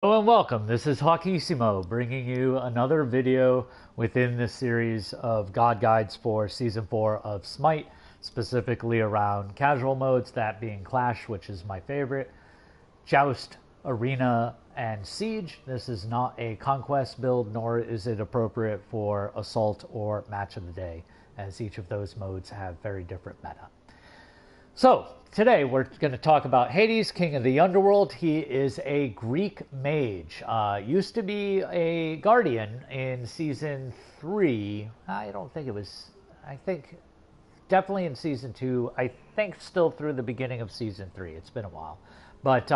Hello and welcome. This is Hawkissimo bringing you another video within the series of God Guides for Season 4 of Smite, specifically around casual modes, that being Clash, which is my favorite, Joust, Arena, and Siege. This is not a conquest build, nor is it appropriate for Assault or Match of the Day, as each of those modes have very different meta. So, today we're going to talk about Hades, King of the Underworld. He is a Greek mage. Used to be a Guardian in Season 3. I don't think it was... I think definitely in Season 2. I think still through the beginning of Season 3. It's been a while. But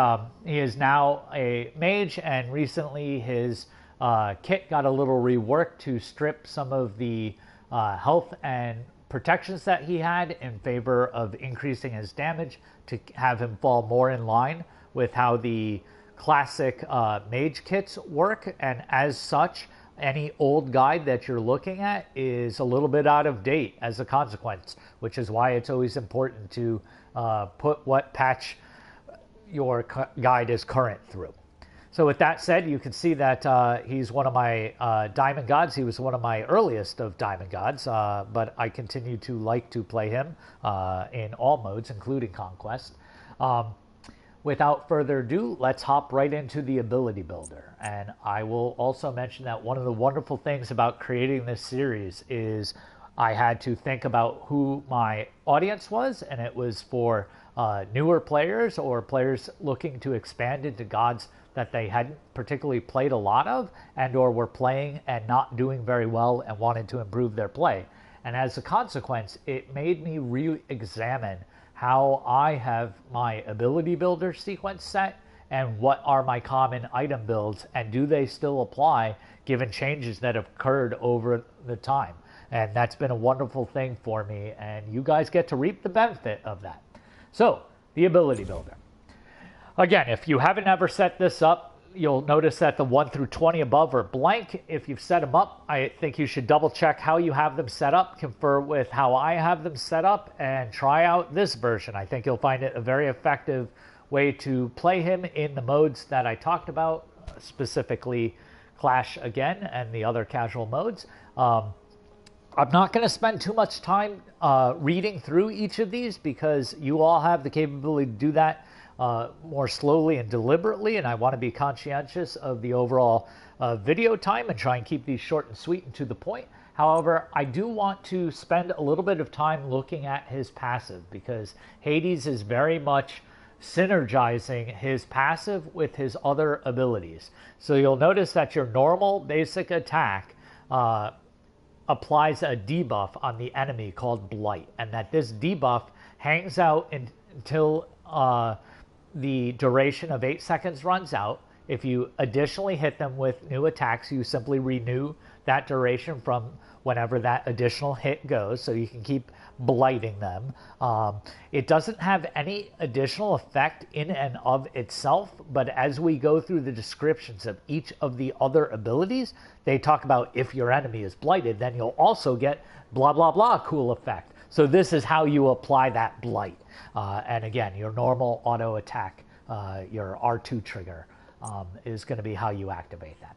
he is now a mage, and recently his kit got a little reworked to strip some of the health and protections that he had in favor of increasing his damage to have him fall more in line with how the classic mage kits work. And as such, any old guide that you're looking at is a little bit out of date as a consequence, which is why it's always important to put what patch your guide is current through. So with that said, you can see that he's one of my Diamond Gods. He was one of my earliest of Diamond Gods, but I continue to like to play him in all modes, including Conquest. Without further ado, let's hop right into the ability builder. And I will also mention that one of the wonderful things about creating this series is I had to think about who my audience was, and it was for newer players or players looking to expand into gods that they hadn't particularly played a lot of, and or were playing and not doing very well and wanted to improve their play. And as a consequence, it made me re-examine how I have my ability builder sequence set and what are my common item builds, and do they still apply given changes that have occurred over the time. And that's been a wonderful thing for me, and you guys get to reap the benefit of that. So, the ability builder. Again, if you haven't ever set this up, you'll notice that the 1 through 20 above are blank. If you've set them up, I think you should double check how you have them set up, confer with how I have them set up, and try out this version. I think you'll find it a very effective way to play him in the modes that I talked about, specifically Clash again and the other casual modes. I'm not going to spend too much time reading through each of these because you all have the capability to do that more slowly and deliberately, and I want to be conscientious of the overall video time and try and keep these short and sweet and to the point. However, I do want to spend a little bit of time looking at his passive, because Hades is very much synergizing his passive with his other abilities. So you'll notice that your normal basic attack applies a debuff on the enemy called Blight, and that this debuff hangs out until the duration of 8 seconds runs out. If you additionally hit them with new attacks, you simply renew that duration from whenever that additional hit goes, so you can keep blighting them. It doesn't have any additional effect in and of itself, but as we go through the descriptions of each of the other abilities, they talk about if your enemy is blighted, then you'll also get blah blah blah cool effect. So this is how you apply that blight. And again, your normal auto attack, your R2 trigger, is going to be how you activate that.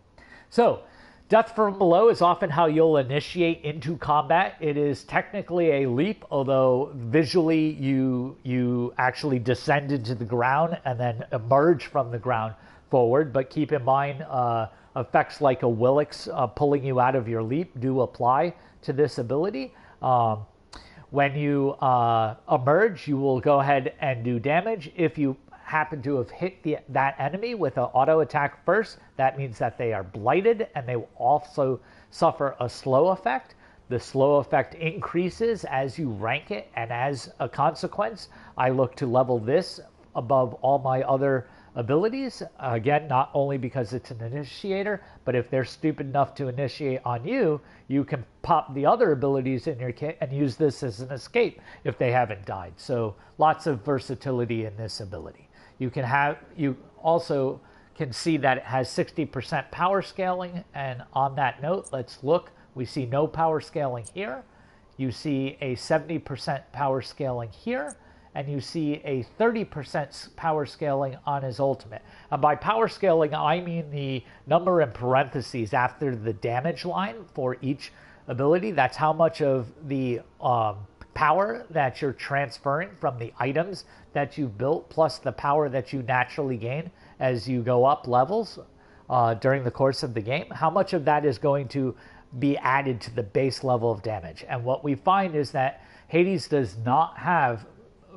So, Death from Below is often how you'll initiate into combat. It is technically a leap, although visually you actually descend into the ground and then emerge from the ground forward. But keep in mind, effects like a Willix pulling you out of your leap do apply to this ability. When you emerge, you will go ahead and do damage. If you happen to have hit that enemy with an auto attack first, that means that they are blighted, and they will also suffer a slow effect. The slow effect increases as you rank it, and as a consequence, I look to level this above all my other abilities. Again, not only because it's an initiator, but if they're stupid enough to initiate on you, you can pop the other abilities in your kit and use this as an escape if they haven't died. So lots of versatility in this ability. You also can see that it has 60% power scaling, and on that note, let's look. We see no power scaling here. You see a 70% power scaling here, and you see a 30% power scaling on his ultimate. And by power scaling, I mean the number in parentheses after the damage line for each ability. That's how much of the power that you're transferring from the items that you've built, plus the power that you naturally gain as you go up levels during the course of the game. How much of that is going to be added to the base level of damage? And what we find is that Hades does not have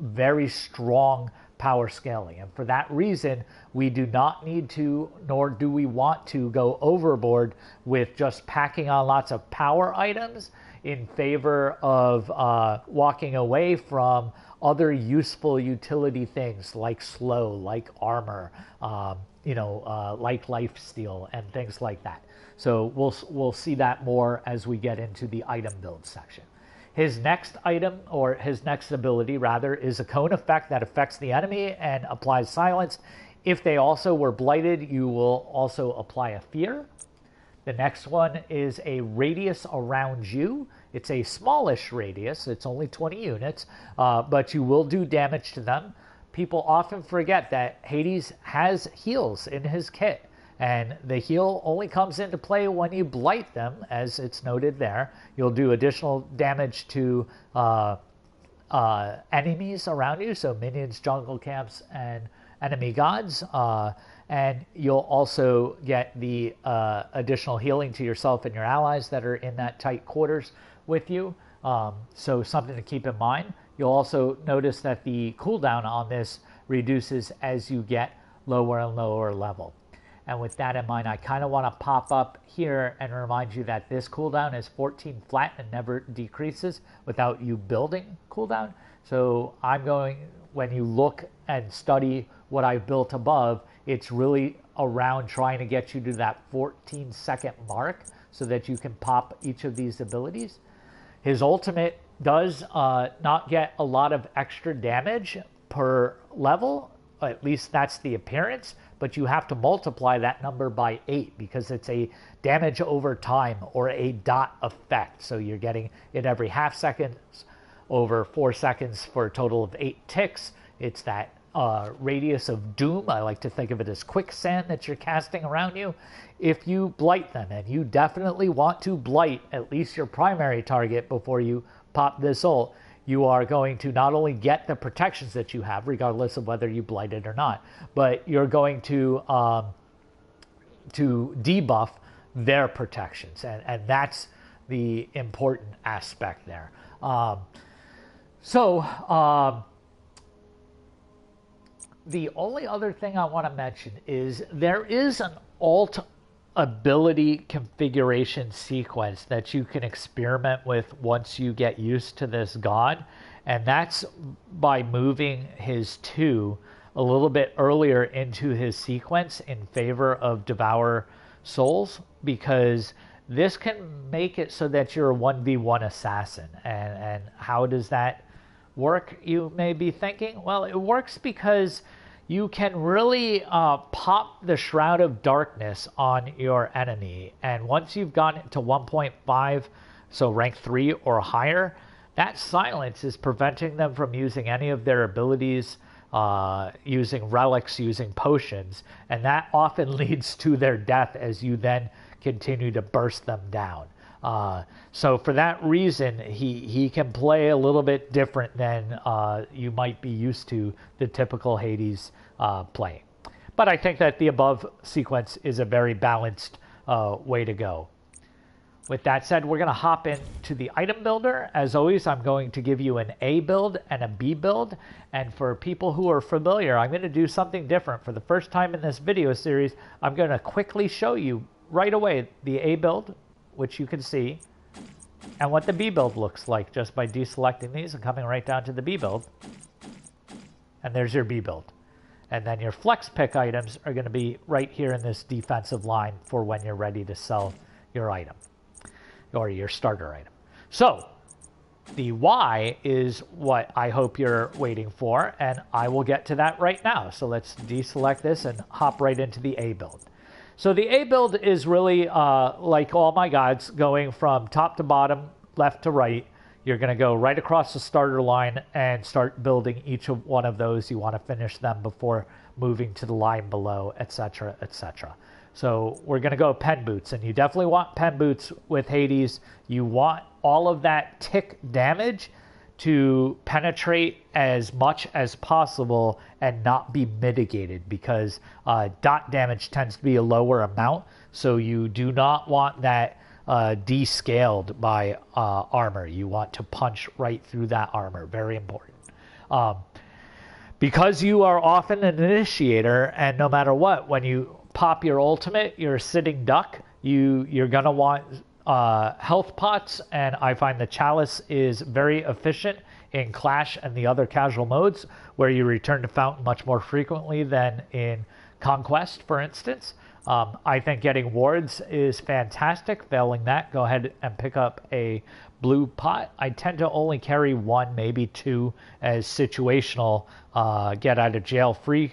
very strong power scaling. And for that reason, we do not need to, nor do we want to, go overboard with just packing on lots of power items in favor of walking away from other useful utility things like slow, like armor, like lifesteal and things like that. So we'll see that more as we get into the item build section. His next item, or his next ability rather, is a cone effect that affects the enemy and applies silence. If they also were blighted, you will also apply a fear. The next one is a radius around you. It's a smallish radius. It's only 20 units, but you will do damage to them. People often forget that Hades has heals in his kit, and the heal only comes into play when you blight them, as it's noted there. You'll do additional damage to enemies around you, so minions, jungle camps, and enemy gods. And you'll also get the additional healing to yourself and your allies that are in that tight quarters with you. So something to keep in mind. You'll also notice that the cooldown on this reduces as you get lower and lower level. And with that in mind, I kind of want to pop up here and remind you that this cooldown is 14 flat and never decreases without you building cooldown. So I'm going, when you look and study what I've built above, it's really around trying to get you to that 14-second mark so that you can pop each of these abilities. His ultimate does not get a lot of extra damage per level, at least that's the appearance, but you have to multiply that number by 8 because it's a damage over time or a dot effect. So you're getting it every half second over 4 seconds for a total of 8 ticks. It's that radius of doom. I like to think of it as quicksand that you're casting around you if you blight them. And you definitely want to blight at least your primary target before you pop this ult. You are going to not only get the protections that you have, regardless of whether you blighted or not, but you're going to debuff their protections. And that's the important aspect there. The only other thing I want to mention is there is an alt ability configuration sequence that you can experiment with once you get used to this god, and that's by moving his 2 a little bit earlier into his sequence in favor of Devour Souls, because this can make it so that you're a 1v1 assassin. And how does that work, you may be thinking? Well, it works because you can really pop the Shroud of Darkness on your enemy. And once you've gotten to 1.5, so rank 3 or higher, that silence is preventing them from using any of their abilities, using relics, using potions. And that often leads to their death as you then continue to burst them down. So for that reason, he can play a little bit different than you might be used to the typical Hades playing. But I think that the above sequence is a very balanced way to go. With that said, we're going to hop into the item builder. As always, I'm going to give you an A build and a B build. And for people who are familiar, I'm going to do something different. For the first time in this video series, I'm going to quickly show you right away the A build, which you can see, and what the B build looks like just by deselecting these and coming right down to the B build. And there's your B build. And then your flex pick items are going to be right here in this defensive line for when you're ready to sell your item or your starter item. So the Y is what I hope you're waiting for, and I will get to that right now. So let's deselect this and hop right into the A build. So the A build is really like all my gods, going from top to bottom, left to right. you're going to go right across the starter line and start building each of one of those. You want to finish them before moving to the line below, etc., etc. So we're going to go pen boots, and you definitely want pen boots with Hades. You want all of that tick damage to penetrate as much as possible and not be mitigated, because dot damage tends to be a lower amount, so you do not want that descaled by armor. You want to punch right through that armor. Very important. Because you are often an initiator, and no matter what, when you pop your ultimate, you're a sitting duck, you're going to want health pots, and I find the Chalice is very efficient in Clash and the other casual modes, where you return to Fountain much more frequently than in Conquest, for instance. I think getting wards is fantastic. Failing that, go ahead and pick up a blue pot. I tend to only carry one, maybe two, as situational get out of jail free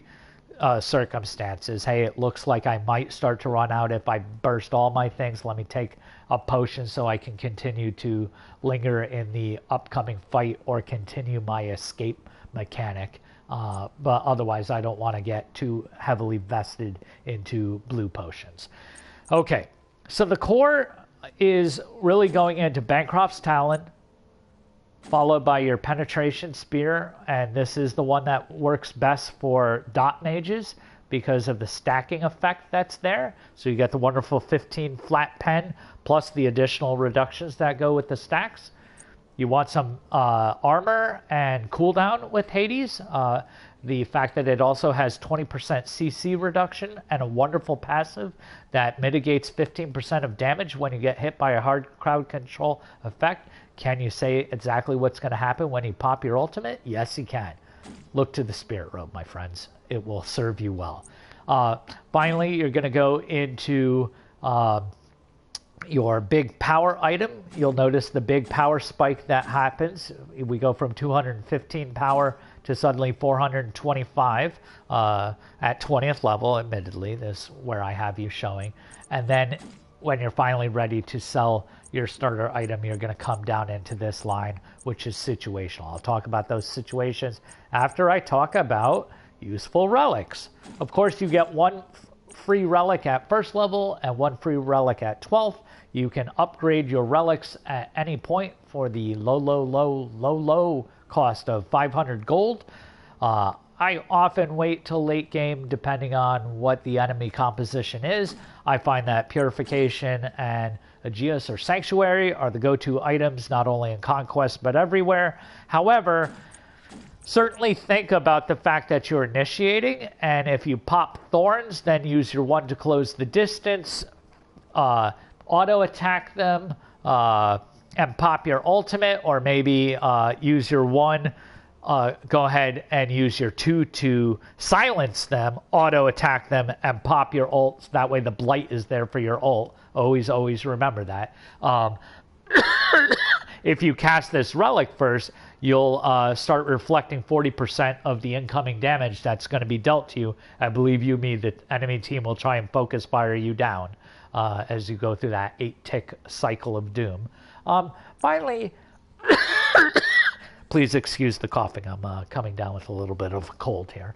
circumstances. Hey, it looks like I might start to run out if I burst all my things. Let me take a potion so I can continue to linger in the upcoming fight or continue my escape mechanic. But otherwise, I don't want to get too heavily vested into blue potions. Okay, so the core is really going into Bancroft's Talon, followed by your Penetration Spear, and this is the one that works best for dot mages because of the stacking effect that's there. So you get the wonderful 15 flat pen plus the additional reductions that go with the stacks. You want some armor and cooldown with Hades. The fact that it also has 20% CC reduction and a wonderful passive that mitigates 15% of damage when you get hit by a hard crowd control effect. Can you say exactly what's going to happen when you pop your ultimate? Yes, you can. Look to the Spirit Robe, my friends. It will serve you well. Finally, you're going to go into your big power item. You'll notice the big power spike that happens. We go from 215 power to suddenly 425 at 20th level, admittedly. This is where I have you showing. And then when you're finally ready to sell your starter item, you're going to come down into this line, which is situational. I'll talk about those situations after I talk about useful relics. Of course, you get one free relic at first level and one free relic at 12th. You can upgrade your relics at any point for the low cost of 500 gold. I often wait till late game depending on what the enemy composition is. I find that Purification and Aegeus or Sanctuary are the go-to items not only in Conquest but everywhere. However, certainly think about the fact that you're initiating, and if you pop Thorns, then use your one to close the distance, auto attack them, and pop your ultimate, or maybe use your one, go ahead and use your two to silence them, auto attack them, and pop your ult. That way the blight is there for your ult. Always remember that. If you cast this relic first, you'll start reflecting 40% of the incoming damage that's going to be dealt to you. I believe you, me, the enemy team will try and focus fire you down as you go through that 8-tick cycle of doom. Finally, please excuse the coughing. I'm coming down with a little bit of a cold here.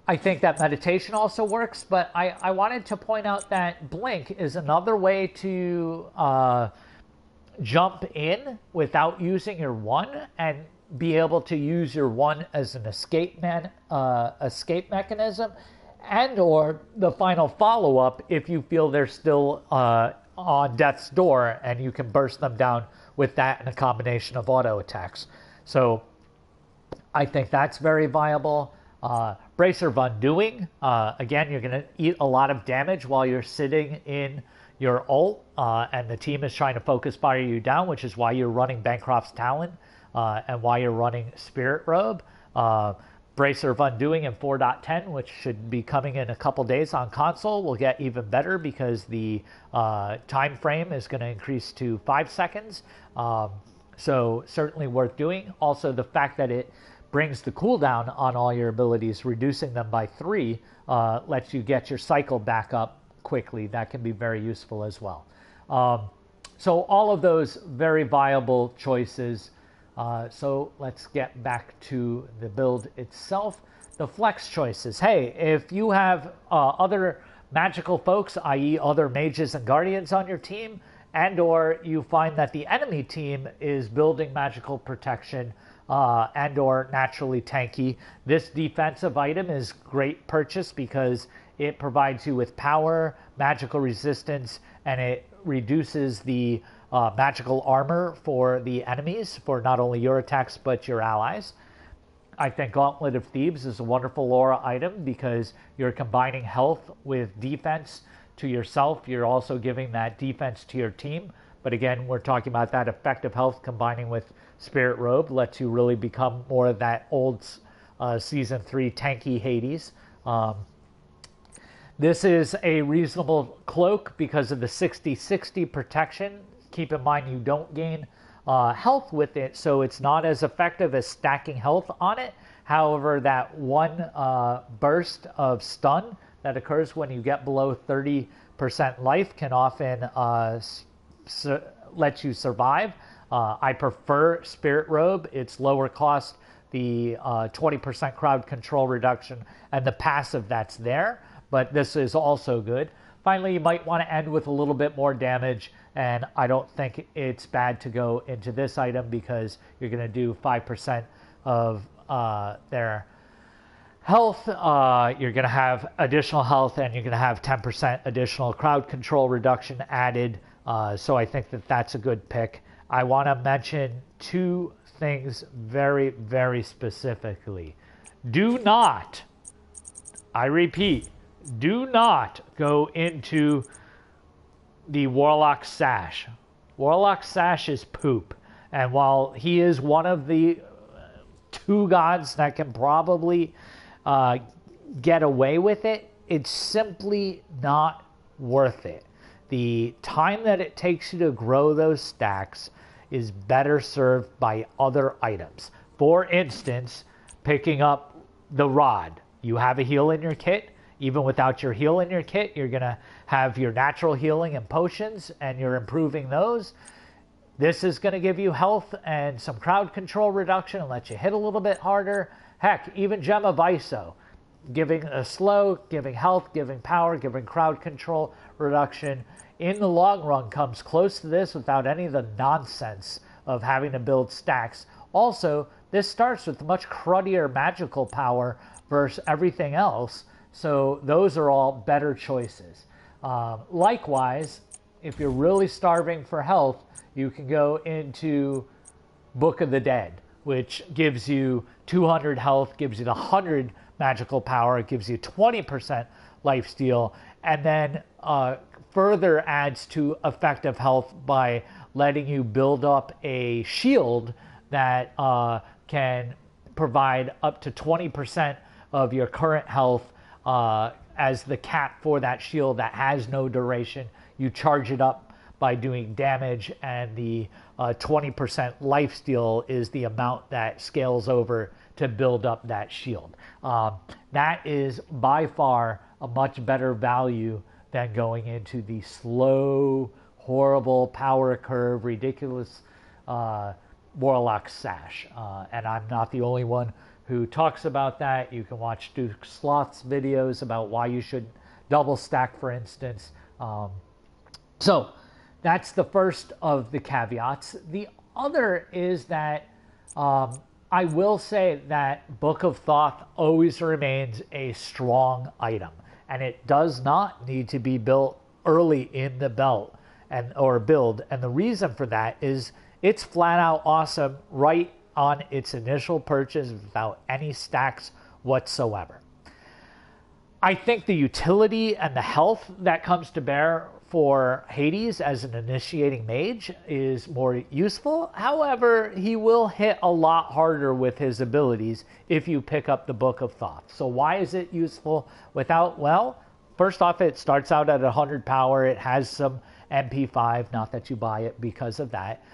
I think that meditation also works, but I wanted to point out that Blink is another way to jump in without using your one and be able to use your one as an escape mechanism, and or the final follow-up if you feel they're still on death's door, and you can burst them down with that and a combination of auto attacks. So I think that's very viable. Bracer of Undoing, again, you're going to eat a lot of damage while you're sitting in your ult, and the team is trying to focus fire you down, which is why you're running Bancroft's Talon and why you're running Spirit Robe. Bracer of Undoing in 4.10, which should be coming in a couple days on console, will get even better because the time frame is going to increase to 5 seconds. So certainly worth doing. Also, the fact that it brings the cooldown on all your abilities, reducing them by 3, lets you get your cycle back up quickly. That can be very useful as well. So all of those very viable choices. So let's get back to the build itself. The flex choices. Hey, if you have other magical folks, i.e. other mages and guardians on your team, and or you find that the enemy team is building magical protection and or naturally tanky, this defensive item is great purchase because it provides you with power, magical resistance, and it reduces the magical armor for the enemies, for not only your attacks but your allies. I think Gauntlet of Thebes is a wonderful aura item because you're combining health with defense to yourself. You're also giving that defense to your team. But again, we're talking about that effective health combining with Spirit Robe lets you really become more of that old Season 3 tanky Hades. This is a reasonable cloak because of the 60-60 protection. Keep in mind you don't gain health with it, so it's not as effective as stacking health on it. However, that one burst of stun that occurs when you get below 30% life can often let you survive. I prefer Spirit Robe. It's lower cost, the 20% crowd control reduction, and the passive that's there, but this is also good. Finally, you might want to end with a little bit more damage, and I don't think it's bad to go into this item because you're going to do 5% of their health. You're going to have additional health, and you're going to have 10% additional crowd control reduction added. So I think that that's a good pick. I want to mention two things very, very specifically. Do not, I repeat, do not go into the Warlock Sash. Warlock Sash is poop. And while he is one of the two gods that can probably get away with it, it's simply not worth it. The time that it takes you to grow those stacks is better served by other items. For instance, picking up the rod. You have a heal in your kit. Even without your heal in your kit, you're going to have your natural healing and potions, and you're improving those. This is going to give you health and some crowd control reduction and let you hit a little bit harder. Heck, even Gem of ISO, giving a slow, giving health, giving power, giving crowd control reduction, in the long run comes close to this without any of the nonsense of having to build stacks. Also, this starts with much cruddier magical power versus everything else. So those are all better choices. Likewise, if you're really starving for health, you can go into Book of the Dead, which gives you 200 health, gives you the 100 magical power, it gives you 20% lifesteal, and then further adds to effective health by letting you build up a shield that can provide up to 20% of your current health as the cap for that shield that has no duration. You charge it up by doing damage, and the 20% lifesteal is the amount that scales over to build up that shield. That is by far a much better value than going into the slow, horrible power curve, ridiculous Warlock Sash. And I'm not the only one who talks about that. You can watch Duke Sloth's videos about why you should double stack, for instance. So that's the first of the caveats. The other is that I will say that Book of Thoth always remains a strong item, and it does not need to be built early in the belt or build. And the reason for that is it's flat out awesome right on its initial purchase without any stacks whatsoever. I think the utility and the health that comes to bear for Hades as an initiating mage is more useful. However, he will hit a lot harder with his abilities if you pick up the Book of Thoth. So why is it useful without? Well, first off, it starts out at 100 power. It has some MP5, not that you buy it because of that.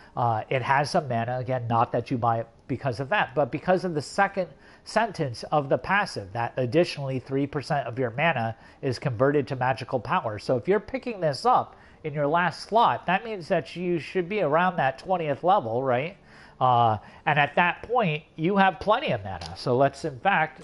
It has some mana, again, not that you buy it because of that, but because of the second sentence of the passive, that additionally 3% of your mana is converted to magical power. So if you're picking this up, in your last slot, that means that you should be around that 20th level, right? And at that point, you have plenty of mana. So let's, in fact,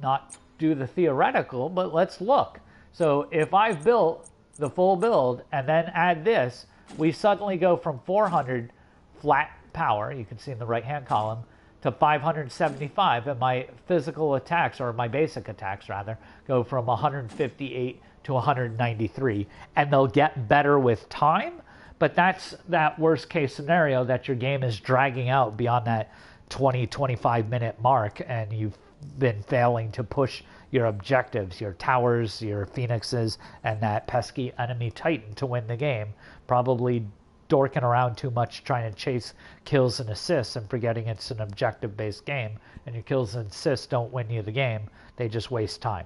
not do the theoretical, but let's look. So if I've built the full build and then add this, we suddenly go from 400 flat power, you can see in the right-hand column, to 575, and my physical attacks, or my basic attacks rather, go from 158 to 193, and they'll get better with time. But that's that worst case scenario, that your game is dragging out beyond that 20-25 minute mark, and you've been failing to push your objectives, your towers, your phoenixes, and that pesky enemy titan to win the game. Probably dorking around too much trying to chase kills and assists and forgetting it's an objective-based game, and your kills and assists don't win you the game. They just waste time.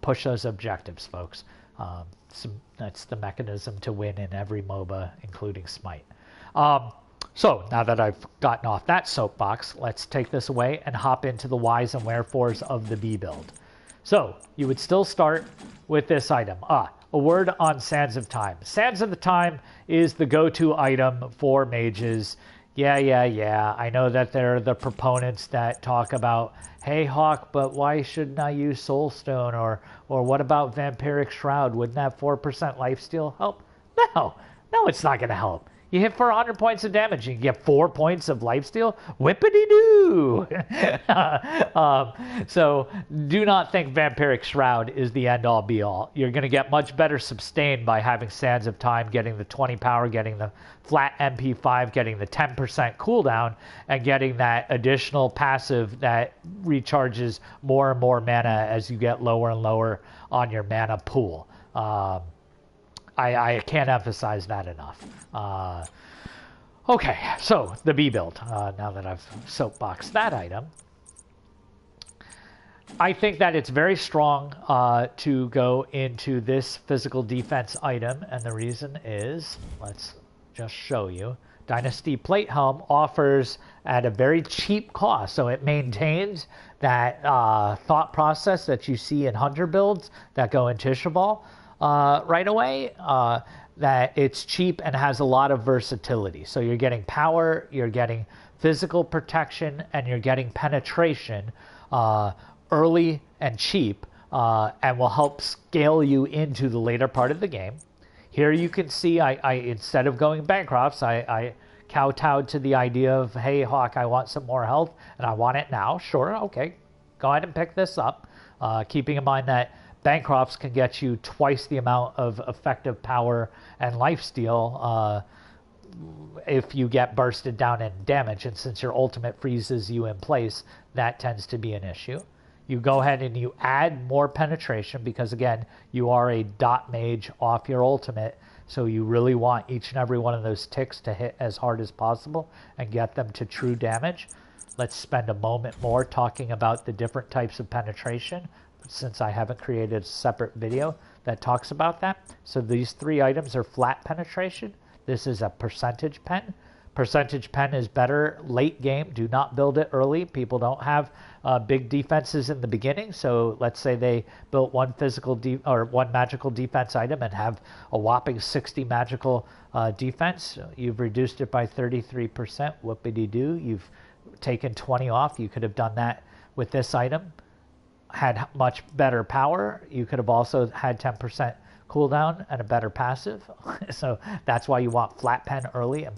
Push those objectives, folks. That's the mechanism to win in every MOBA, including Smite. So now that I've gotten off that soapbox, let's take this away and hop into the whys and wherefores of the B build. So you would still start with this item. A word on Sands of Time. Sands of the Time is the go-to item for mages. Yeah. I know that there are the proponents that talk about, hey, Hawk, but why shouldn't I use Soulstone? Or what about Vampiric Shroud? Wouldn't that 4% lifesteal help? No, it's not going to help. You hit for 100 points of damage, you can get 4 points of lifesteal. Whippity-doo! So do not think Vampiric Shroud is the end-all, be-all. You're going to get much better sustained by having Sands of Time, getting the 20 power, getting the flat MP5, getting the 10% cooldown, and getting that additional passive that recharges more and more mana as you get lower and lower on your mana pool. I can't emphasize that enough. Okay, so the B build. Now that I've soapboxed that item, I think that it's very strong to go into this physical defense item, and the reason is, let's just show you. Dynasty Plate Helm offers at a very cheap cost, so it maintains that thought process that you see in Hunter builds that go into Tishabal. Right away, that it's cheap and has a lot of versatility. So you're getting power, you're getting physical protection, and you're getting penetration early and cheap, and will help scale you into the later part of the game. Here you can see I instead of going Bancrofts, I kowtowed to the idea of, hey, Hawk, I want some more health, and I want it now. Sure, okay, go ahead and pick this up, keeping in mind that Bancrofts can get you twice the amount of effective power and lifesteal if you get bursted down in damage. And since your ultimate freezes you in place, that tends to be an issue. You go ahead and you add more penetration because, again, you are a dot mage off your ultimate. So you really want each and every one of those ticks to hit as hard as possible and get them to true damage. Let's spend a moment more talking about the different types of penetration, since I haven't created a separate video that talks about that. So these three items are flat penetration. This is a percentage pen. Percentage pen is better late game. Do not build it early. People don't have big defenses in the beginning. So let's say they built one one magical defense item and have a whopping 60 magical defense. You've reduced it by 33%. Whoopity-doo. You've taken 20 off. You could have done that with this item. Had much better power. You could have also had 10% cooldown and a better passive. So that's why you want flat pen early and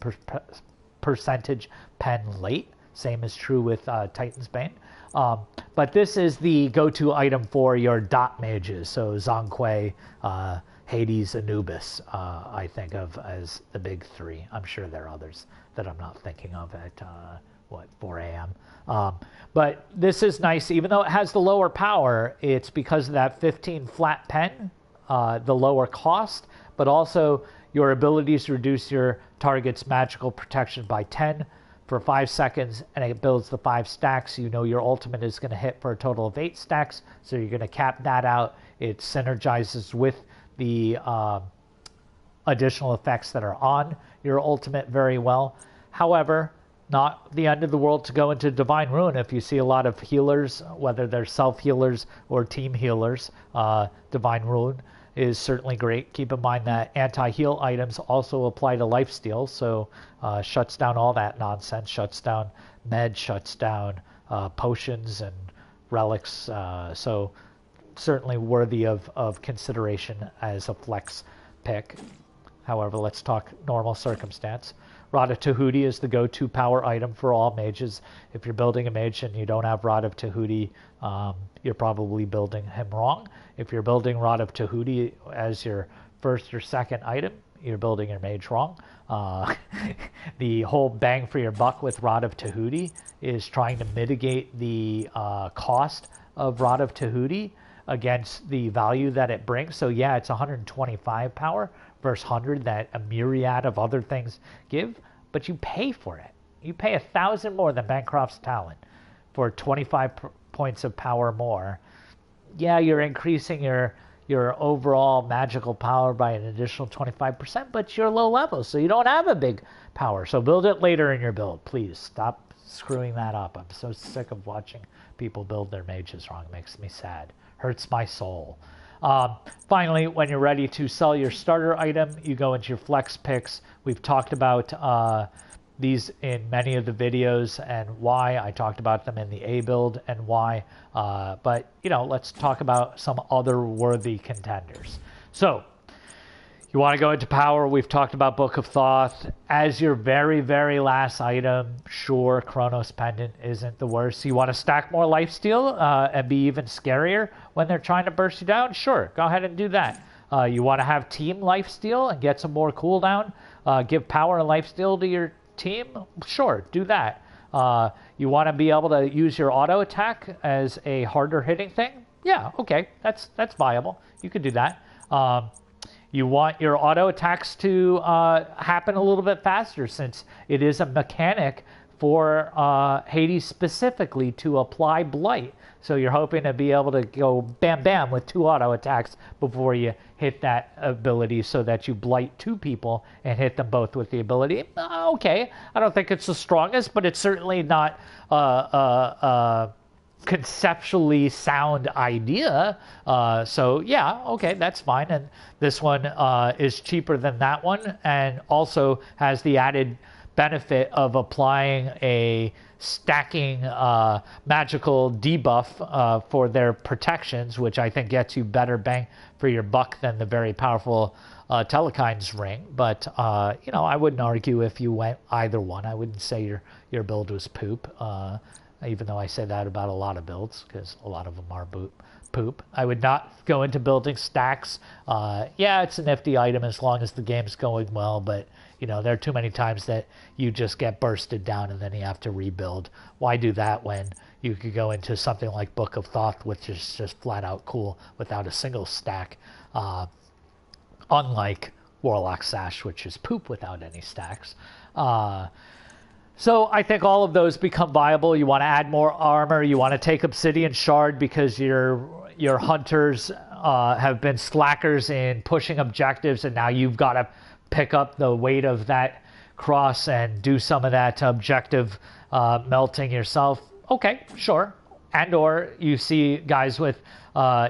percentage pen late. Same is true with Titan's Bane. But this is the go-to item for your dot mages. So Zhongque, Hades, Anubis, I think of as the big three. I'm sure there are others that I'm not thinking of at 4 a.m. But this is nice. Even though it has the lower power, it's because of that 15 flat pen, the lower cost, but also your abilities to reduce your target's magical protection by 10 for 5 seconds, and it builds the 5 stacks. You know your ultimate is going to hit for a total of 8 stacks, so you're going to cap that out. It synergizes with the additional effects that are on your ultimate very well. However, not the end of the world to go into Divine Ruin if you see a lot of healers, whether they're self-healers or team healers. Divine Ruin is certainly great. Keep in mind that anti-heal items also apply to lifesteal, so shuts down all that nonsense, shuts down med, shuts down potions and relics, so certainly worthy of consideration as a flex pick. However, let's talk normal circumstance. Rod of Tohoody is the go-to power item for all mages. If you're building a mage and you don't have Rod of Tohoody, you're probably building him wrong. If you're building Rod of Tohoody as your first or second item, you're building your mage wrong. The whole bang for your buck with Rod of Tohoody is trying to mitigate the cost of Rod of Tohoody against the value that it brings. So yeah, it's 125 power versus 100 that a myriad of other things give, but you pay for it. You pay 1,000 more than Bancroft's Talent for 25 points of power more. Yeah, you're increasing your overall magical power by an additional 25%, but you're low level, so you don't have a big power. So build it later in your build. Please stop screwing that up. I'm so sick of watching people build their mages wrong. It makes me sad. Hurts my soul. Finally, when you're ready to sell your starter item, you go into your flex picks. We've talked about these in many of the videos and why. I talked about them in the A build and why. But, you know, let's talk about some other worthy contenders. So, you want to go into power. We've talked about Book of Thoth. As your very, very last item, sure, Chronos Pendant isn't the worst. You want to stack more lifesteal and be even scarier when they're trying to burst you down? Sure, go ahead and do that. You want to have team lifesteal and get some more cooldown? Give power and lifesteal to your team? Sure, do that. You want to be able to use your auto attack as a harder hitting thing? Yeah, okay, that's viable. You could do that. You want your auto attacks to happen a little bit faster, since it is a mechanic for Hades specifically to apply Blight. So you're hoping to be able to go bam bam with 2 auto attacks before you hit that ability, so that you Blight 2 people and hit them both with the ability. Okay, I don't think it's the strongest, but it's certainly not conceptually sound idea. So yeah, okay, that's fine. And this one is cheaper than that one, and also has the added benefit of applying a stacking magical debuff for their protections, which I think gets you better bang for your buck than the very powerful Telekind's ring. But you know, I wouldn't argue if you went either one. I wouldn't say your build was poop. Even though I say that about a lot of builds, because a lot of them are poop. I would not go into building stacks. Yeah, it's a nifty item as long as the game's going well, but you know, there are too many times that you just get bursted down and then you have to rebuild. Why do that when you could go into something like Book of Thoth, which is just flat out cool without a single stack, unlike Warlock Sash, which is poop without any stacks. So I think all of those become viable. You want to add more armor. You want to take Obsidian Shard because your hunters have been slackers in pushing objectives, and now you've got to pick up the weight of that cross and do some of that objective melting yourself. Okay, sure. And or you see guys with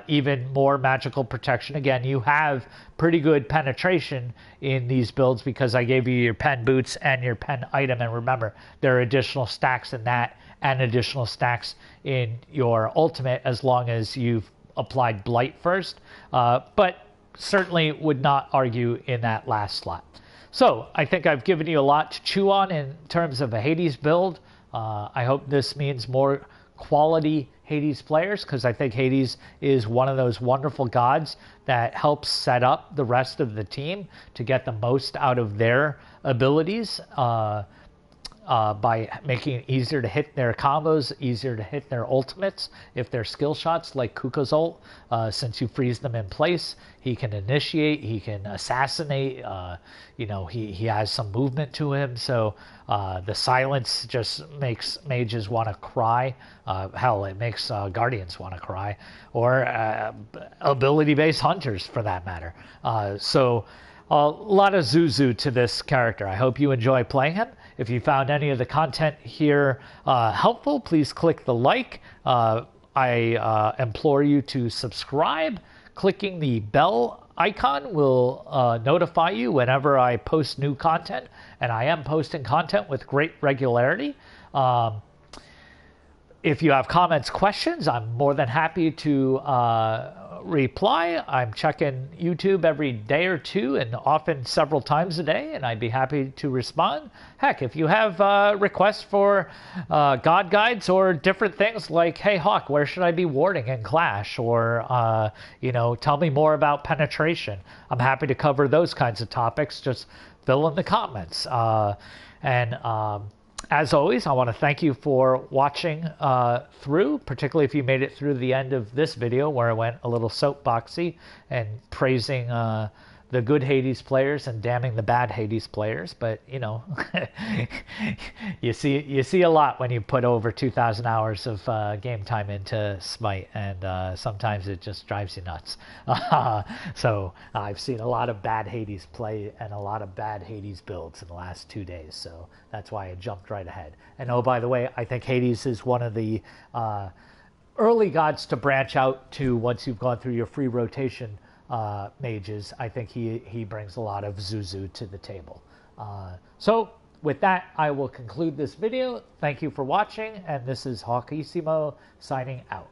even more magical protection. Again, you have pretty good penetration in these builds because I gave you your pen boots and your pen item. And remember, there are additional stacks in that and additional stacks in your ultimate as long as you've applied Blight first. But certainly would not argue in that last slot. So I think I've given you a lot to chew on in terms of a Hades build. I hope this means more quality Hades players, because I think Hades is one of those wonderful gods that helps set up the rest of the team to get the most out of their abilities by making it easier to hit their combos, easier to hit their ultimates. If they're skill shots like Kuko's ult, since you freeze them in place, he can initiate, he can assassinate, you know, he has some movement to him, so the silence just makes mages want to cry. Hell, it makes guardians want to cry, or ability-based hunters for that matter. So a lot of Zuzu to this character. I hope you enjoy playing him. If you found any of the content here helpful, please click the like. I implore you to subscribe, clicking the bell icon will notify you whenever I post new content, and I am posting content with great regularity. If you have comments, questions, I'm more than happy to reply. I'm checking YouTube every day or two, and often several times a day, and I'd be happy to respond. Heck, if you have requests for God guides or different things like, hey Hawk, where should I be warding in Clash? Or, tell me more about penetration. I'm happy to cover those kinds of topics. Just fill in the comments. As always, I want to thank you for watching through, particularly if you made it through the end of this video where I went a little soapboxy and praising the good Hades players and damning the bad Hades players. But, you see a lot when you put over 2,000 hours of game time into Smite, and sometimes it just drives you nuts. So I've seen a lot of bad Hades play and a lot of bad Hades builds in the last 2 days. So that's why I jumped right ahead. And oh, by the way, I think Hades is one of the early gods to branch out to once you've gone through your free rotation mages. I think he brings a lot of Zuzu to the table. So with that, I will conclude this video. Thank you for watching, and this is Hawkissimo signing out.